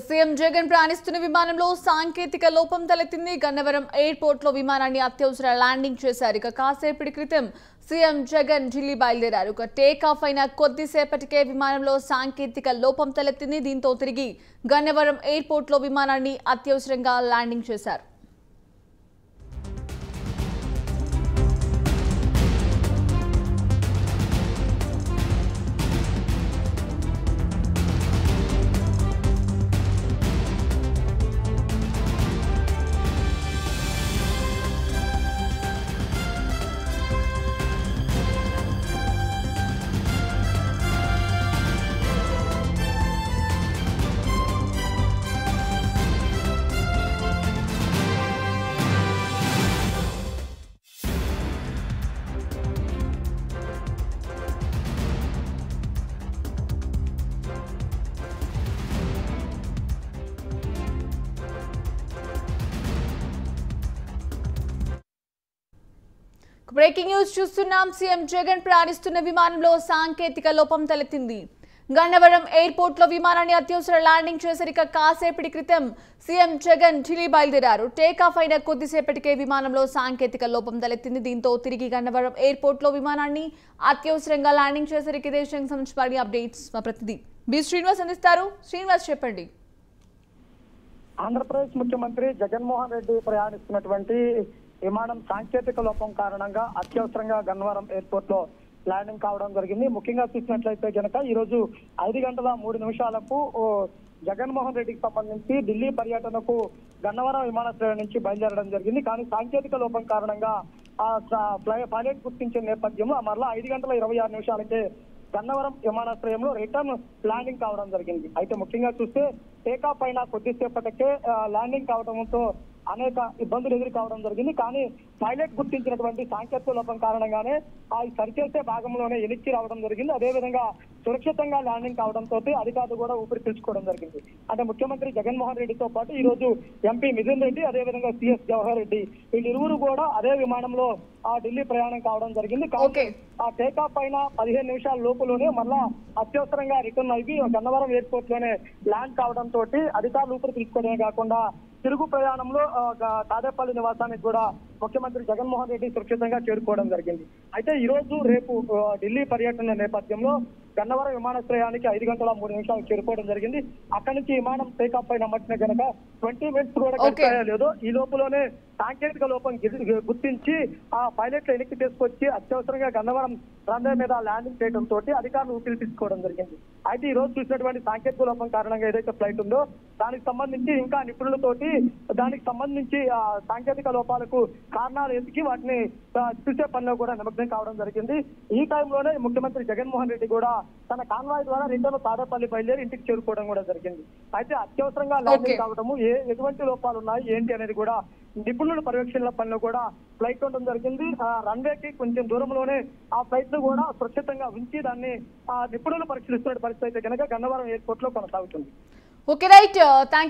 CM Jagan ప్రయాణిస్తున్న విమానంలో సాంకేతిక లోపం తలెత్తింది. గన్నవరం ఎయిర్పోర్ట్ లో విమానాన్ని అత్యవసర ల్యాండింగ్ చేశారు. కాసేపటి క్రితం సీఎం జగన్ ఢిల్లీ బయలుదేరారు. టేక్ ఆఫ్ అయిన కొద్దిసేపటికే విమానంలో సాంకేతిక లోపం తలెత్తింది. దీంతో తిరిగి గన్నవరం ఎయిర్పోర్ట్ లో విమానాన్ని అత్యవసరంగా ల్యాండింగ్ చేశారు. బ్రేకింగ్ న్యూస్ చూస్తున్నాం. సీఎం జగన్ ప్రయాణిస్తున్న విమానంలో సాంకేతిక లోపం తలెత్తింది. గన్నవరం ఎయిర్పోర్ట్ లో విమానాన్ని అత్యవసర ల్యాండింగ్ చేశారు. కాసేపటి క్రితం సీఎం జగన్ ఢిల్లీ బయలుదేరారు. టేక్ ఆఫ్ అయిన కొద్దిసేపటికే విమానంలో సాంకేతిక లోపం తలెత్తింది. దీంతో తిరిగి గన్నవరం ఎయిర్పోర్ట్ లో విమానాన్ని అత్యవసరంగా ల్యాండింగ్ చేశారు. ఈ దేశానికి సంబంధించిన అప్డేట్స్ మా ప్రతినిధి బి శ్రీనివాస్ అందిస్తారు. శ్రీనివాస్, చెప్పండి. ఆంధ్రప్రదేశ్ ముఖ్యమంత్రి జగన్మోహన్ రెడ్డి ప్రయాణిస్తున్నటువంటి విమానం సాంకేతిక లోపం కారణంగా అత్యవసరంగా గన్నవరం ఎయిర్పోర్ట్ లో ల్యాండింగ్ కావడం జరిగింది. ముఖ్యంగా చూసినట్లయితే కనుక ఈ రోజు 5:03 జగన్మోహన్ రెడ్డికి సంబంధించి ఢిల్లీ పర్యటనకు గన్నవరం విమానాశ్రయం నుంచి బయలుదేరడం జరిగింది. కానీ సాంకేతిక లోపం కారణంగా పైలట్ గుర్తించిన నేపథ్యంలో మరలా 5:26 గన్నవరం విమానాశ్రయంలో రిటర్న్ ల్యాండింగ్ కావడం జరిగింది. అయితే ముఖ్యంగా చూస్తే టేకాఫ్ అయిన కొద్దిసేపటికే ల్యాండింగ్ కావడంతో అనేక ఇబ్బందులు ఎదురు కావడం జరిగింది. కానీ పైలట్ గుర్తించినటువంటి సాంకేతిక లోపం కారణంగానే ఆ సరిచేసే భాగంలోనే ఎనిక్కి రావడం జరిగింది. అదేవిధంగా సురక్షితంగా ల్యాండింగ్ కావడంతో అధికారులు కూడా ఊపిరి పీల్చుకోవడం జరిగింది. అంటే ముఖ్యమంత్రి జగన్మోహన్ రెడ్డితో పాటు ఈ రోజు ఎంపీ మిథున్ రెడ్డి, అదేవిధంగా సిఎస్ జవహర్ రెడ్డి వీళ్ళిరువురు కూడా అదే విమానంలో ఢిల్లీ ప్రయాణం కావడం జరిగింది. ఆ టేకాఫ్ అయిన 15 నిమిషాల లోపులోనే మళ్ళా అత్యవసరంగా రిటర్న్ అయ్యి గన్నవరం ఎయిర్పోర్ట్ లోనే ల్యాండ్ కావడంతో అధికారులు ఊపిరి పీల్చుకోవడమే కాకుండా తిరుగు ప్రయాణంలో తాడేపల్లి నివాసానికి కూడా ముఖ్యమంత్రి జగన్మోహన్ రెడ్డి సురక్షితంగా చేరుకోవడం జరిగింది. అయితే ఈ రోజు రేపు ఢిల్లీ పర్యటన నేపథ్యంలో గన్నవరం విమానాశ్రయానికి 5:03 చేరుకోవడం జరిగింది. అక్కడి నుంచి విమానం టేకాఫ్ అయిన మట్టిన కనుక 20 మినిట్స్ కూడా గడిపాయో లేదో ఈ లోపులోనే సాంకేతిక లోపం గుర్తించి ఆ పైలట్ వెనక్కి తీసుకొచ్చి అత్యవసరంగా గన్నవరం రన్వే మీద ల్యాండింగ్ చేయడంతో అధికారులు ఊపిరి తీసుకోవడం జరిగింది. అయితే ఈ రోజు చూసినటువంటి సాంకేతిక లోపం కారణంగా ఏదైతే ఫ్లైట్ ఉందో దానికి సంబంధించి ఇంకా నిపుణులతోటి దానికి సంబంధించి సాంకేతిక లోపాలకు కారణాలు ఎతికి వాటిని చూసే పనిలో కూడా నిమగ్నం కావడం జరిగింది. ఈ టైంలోనే ముఖ్యమంత్రి జగన్మోహన్ రెడ్డి కూడా తన కాన్వాయ్ ద్వారా రిటర్న్ తాడేపల్లి బయలుదేరి ఇంటికి చేరుకోవడం కూడా జరిగింది. అయితే అత్యవసరంగా ల్యాండింగ్ కావడము ఎటువంటి లోపాలు ఉన్నాయి ఏంటి అనేది కూడా నిపుణుల పర్యవేక్షణ పనిలో కూడా ఫ్లైట్ ఉండడం జరిగింది. రన్వేకి కొంచెం దూరంలోనే ఆ ఫ్లైట్ ను కూడా సురక్షితంగా ఉంచి దాన్ని నిపుణులు పరిశీలిస్తున్న పరిస్థితి అయితే కనుక గన్నవరం ఎయిర్పోర్ట్ లో కొనసాగుతుంది. Okay, right.